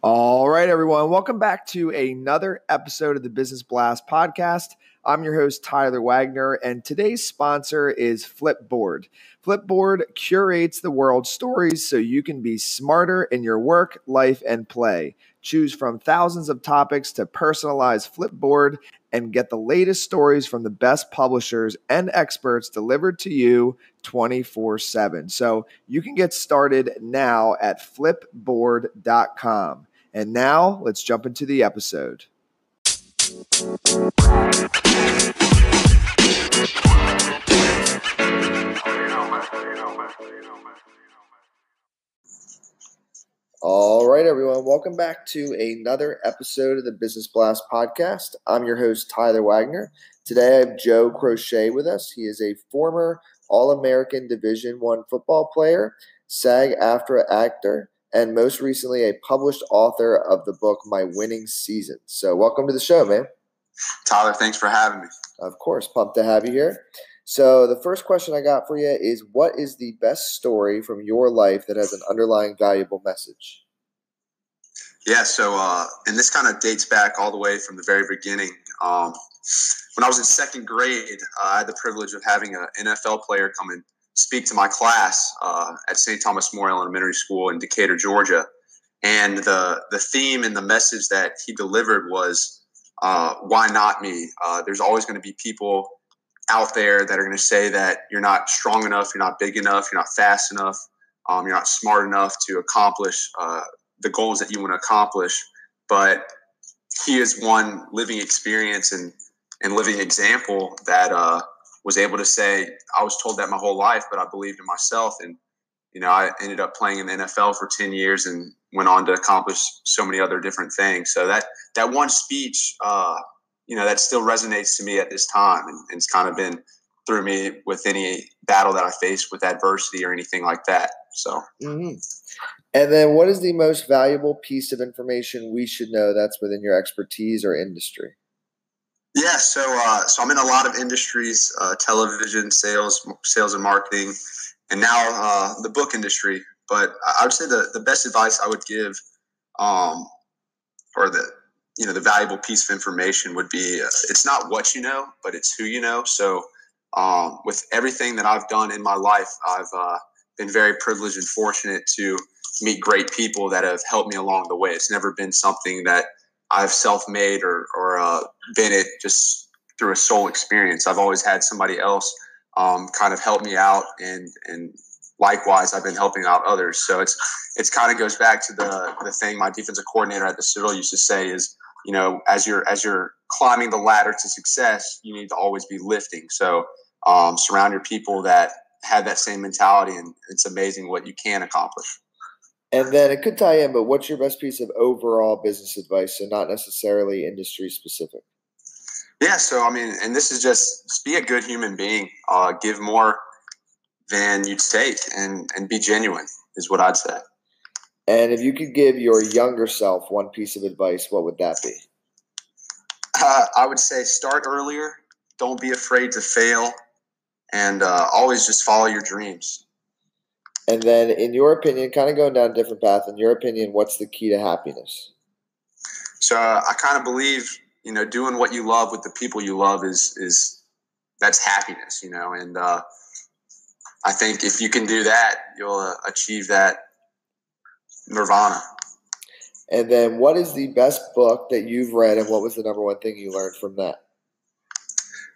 All right, everyone. Welcome back to another episode of the Business Blast podcast. I'm your host, Tyler Wagner, and today's sponsor is Flipboard. Flipboard curates the world's stories so you can be smarter in your work, life, and play. Choose from thousands of topics to personalize Flipboard and get the latest stories from the best publishers and experts delivered to you 24/7. So you can get started now at flipboard.com. And now let's jump into the episode. All right, everyone. Welcome back to another episode of the Business Blast podcast. I'm your host, Tyler Wagner. Today, I have Joe Crochet with us. He is a former All-American Division I football player, SAG-AFTRA actor, and most recently a published author of the book My Winning Season. So welcome to the show, man. Tyler, thanks for having me. Of course, pumped to have you here. So the first question I got for you is, what is the best story from your life that has an underlying valuable message? Yeah, and this kind of dates back all the way from the very beginning. When I was in second grade, I had the privilege of having an NFL player come and speak to my class at St. Thomas More Elementary School in Decatur, Georgia. And the theme and the message that he delivered was, why not me? There's always going to be people out there that are going to say that you're not strong enough, you're not big enough, you're not fast enough, you're not smart enough to accomplish the goals that you want to accomplish. But he is one living experience and living example that was able to say, I was told that my whole life, but I believed in myself. And, I ended up playing in the NFL for 10 years and went on to accomplish so many other different things. So that one speech, that still resonates to me at this time. And it's kind of been through me with any battle that I face with adversity or anything like that. So. Mm-hmm. And then what is the most valuable piece of information we should know that's within your expertise or industry? Yeah, so I'm in a lot of industries, television, sales and marketing, and now the book industry. But I would say the best advice I would give, or the valuable piece of information would be, it's not what you know, but it's who you know. So with everything that I've done in my life, I've been very privileged and fortunate to meet great people that have helped me along the way. It's never been something that I've self-made or been it just through a sole experience. I've always had somebody else kind of help me out, and likewise, I've been helping out others. So it's kind of goes back to the thing my defensive coordinator at the Citadel used to say is, as you're climbing the ladder to success, you need to always be lifting. So surround your people that have that same mentality, and it's amazing what you can accomplish. And then it could tie in, but what's your best piece of overall business advice, so not necessarily industry specific? Yeah, and this is just be a good human being. Give more than you'd take, and be genuine is what I'd say. And if you could give your younger self one piece of advice, what would that be? I would say start earlier. Don't be afraid to fail, and always just follow your dreams. And then, in your opinion, kind of going down a different path, in your opinion, what's the key to happiness? So I kind of believe, doing what you love with the people you love is that's happiness, and I think if you can do that, you'll achieve that nirvana. And then what is the best book that you've read, and what was the number one thing you learned from that?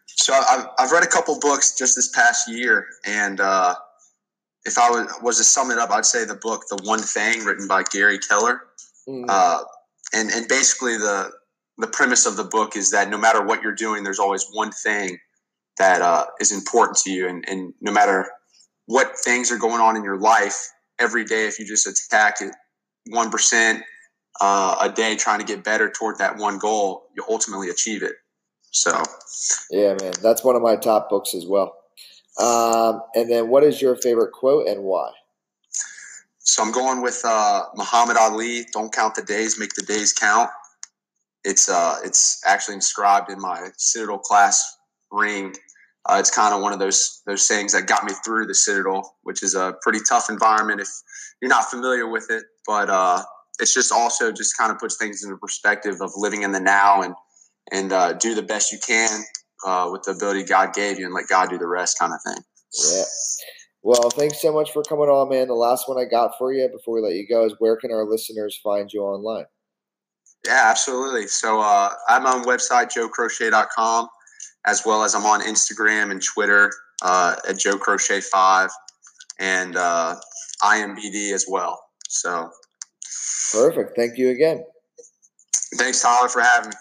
So I've read a couple books just this past year, and if I was to sum it up, I'd say the book "The One Thing," written by Gary Keller. Mm. And basically the premise of the book is that no matter what you're doing, there's always one thing that is important to you, and no matter what things are going on in your life, every day, if you just attack it 1% a day, trying to get better toward that one goal, you'll ultimately achieve it. So, yeah, man, that's one of my top books as well. And then what is your favorite quote and why? So I'm going with Muhammad Ali, "Don't count the days, make the days count." It's actually inscribed in my Citadel class ring. It's kind of one of those things that got me through the Citadel, which is a pretty tough environment if you're not familiar with it. But it's just also just kind of puts things into perspective of living in the now and do the best you can with the ability God gave you and let God do the rest kind of thing. Yeah. Well, thanks so much for coming on, man. The last one I got for you before we let you go is, where can our listeners find you online? Yeah, absolutely. So I'm on website, joecrochet.com, as well as I'm on Instagram and Twitter at joecrochet5 and IMBD as well. So perfect. Thank you again. Thanks, Tyler, for having me.